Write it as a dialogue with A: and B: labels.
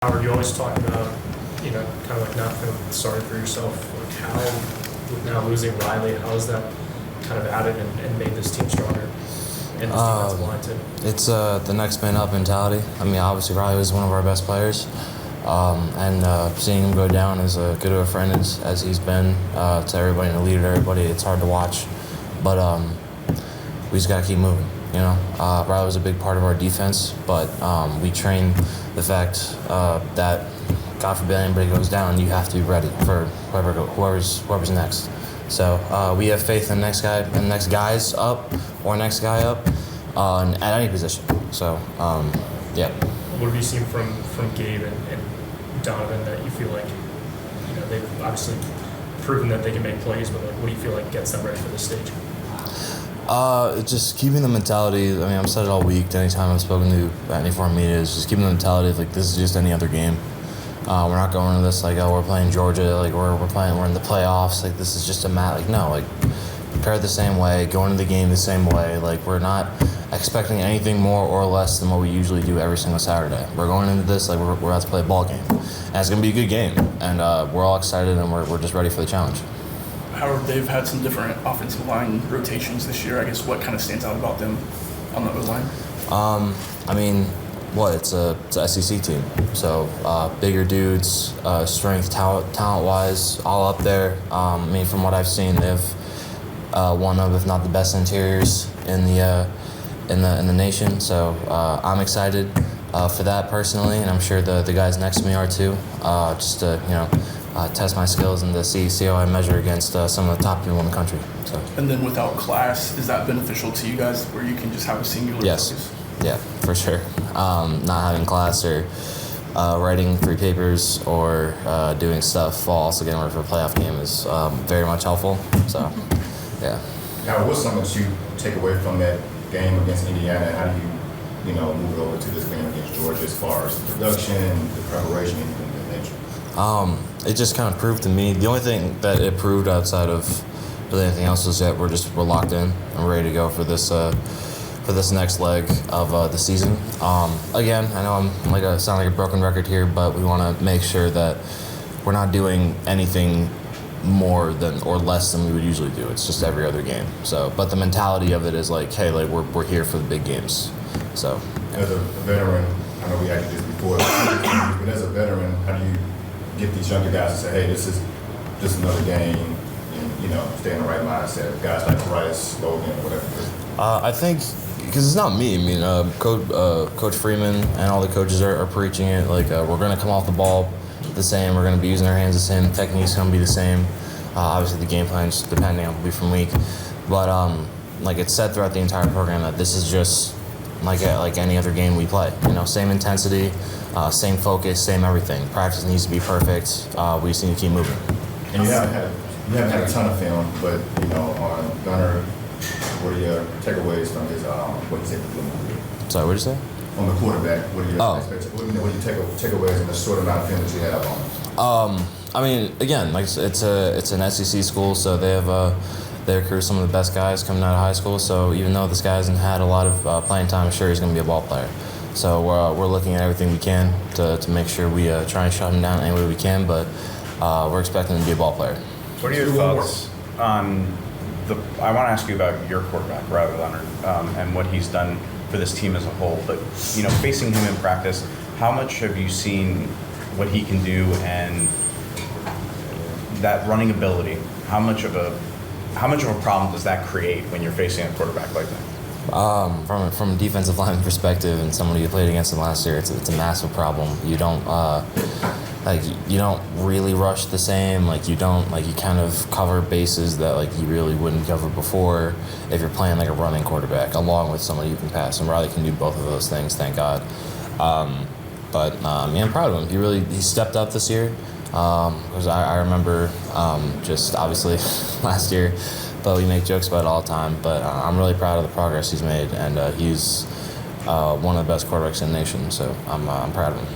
A: Howard, you always talk about, kind of like not feeling sorry for yourself. Like how, with now losing Riley, how has that kind of added and made this team stronger and this defensive line too?
B: It's the next man up mentality. I mean, obviously Riley was one of our best players, and seeing him go down as good of a friend as he's been to everybody and a leader to everybody, it's hard to watch. But we just got to keep moving. Riley was a big part of our defense, but we train the fact that, God forbid anybody goes down, you have to be ready for whoever's next. So we have faith in the next guy, and the next guys up, or next guy up, at any position. So, yeah.
A: What have you seen from Gabe and Donovan that you feel like, they've obviously proven that they can make plays, but like, what do you feel like gets them ready for this stage?
B: Just keeping the mentality. I mean, I've said it all week. Anytime I've spoken to any foreign media, is just keeping the mentality of like this is just any other game. We're not going into this like, oh, we're playing Georgia, like we're in the playoffs, like this is just a match. Like no, like prepare the same way, go into the game the same way. Like we're not expecting anything more or less than what we usually do every single Saturday. We're going into this like we're about to play a ball game, and it's gonna be a good game, and we're all excited and we're just ready for the challenge.
C: Howard, they've had some different offensive line rotations this year. I guess what kind of stands out about them on the O-line?
B: I mean, it's a SEC team, so bigger dudes, strength, talent-wise, all up there. I mean, from what I've seen, they have one of, if not the best interiors in the nation. So I'm excited for that personally, and I'm sure the guys next to me are too. Just to test my skills and to see how I measure against some of the top people in the country. So.
C: And then without class, is that beneficial to you guys where you can just have a singular focus?
B: Yeah, for sure. Not having class or writing 3 papers or doing stuff while also getting ready for a playoff game is very much helpful. So, yeah.
D: Now, what's something that you take away from that game against Indiana, and how do you, move it over to this game against Georgia as far as the production, the preparation, anything of that nature?
B: It just kind of proved to me, the only thing that it proved outside of really anything else is that we're locked in and ready to go for this next leg of the season. Again, I know I sound like a broken record here, but we want to make sure that we're not doing anything more than or less than we would usually do. It's just every other game. So, but the mentality of it is like, hey, like we're here for the big games. So,
D: as a veteran, I know we had this before, but as a veteran, how do you get these younger guys to say, hey, this is just another game, and stay in the right mindset? Guys like Rice, Logan, whatever.
B: I think because it's not me. I mean, Coach Freeman and all the coaches are preaching it. Like we're going to come off the ball the same. We're going to be using our hands the same. The technique's going to be the same. Obviously, the game plan's depending on week from week, but like it's said throughout the entire program that this is just like any other game we play. Same intensity, same focus, same everything. Practice needs to be perfect. We just need to keep moving.
D: And you haven't had a ton of film, but on Gunner, what are your takeaways from his what he said?
B: Sorry, what did you say?
D: On the quarterback, what are your expectations? What are your takeaways in the short amount of film that you have on him?
B: I mean, again, like it's an SEC school, so they have they recruit some of the best guys coming out of high school. So even though this guy hasn't had a lot of playing time, I'm sure he's going to be a ball player. So we're looking at everything we can to make sure we try and shut him down any way we can. But we're expecting him to be a ball player.
E: What are your thoughts on I want to ask you about your quarterback, Riley Leonard, and what he's done for this team as a whole. But facing him in practice, how much have you seen what he can do and that running ability? How much of a problem does that create when you're facing a quarterback like that?
B: From a defensive line perspective, and somebody you played against him last year, it's a massive problem. You don't you don't really rush the same. You kind of cover bases that you really wouldn't cover before if you're playing like a running quarterback, along with somebody who can pass. And Riley can do both of those things, thank God. But I'm proud of him. He stepped up this year. Because I remember just obviously last year, but we make jokes about it all the time. But I'm really proud of the progress he's made, and he's one of the best quarterbacks in the nation. So I'm proud of him.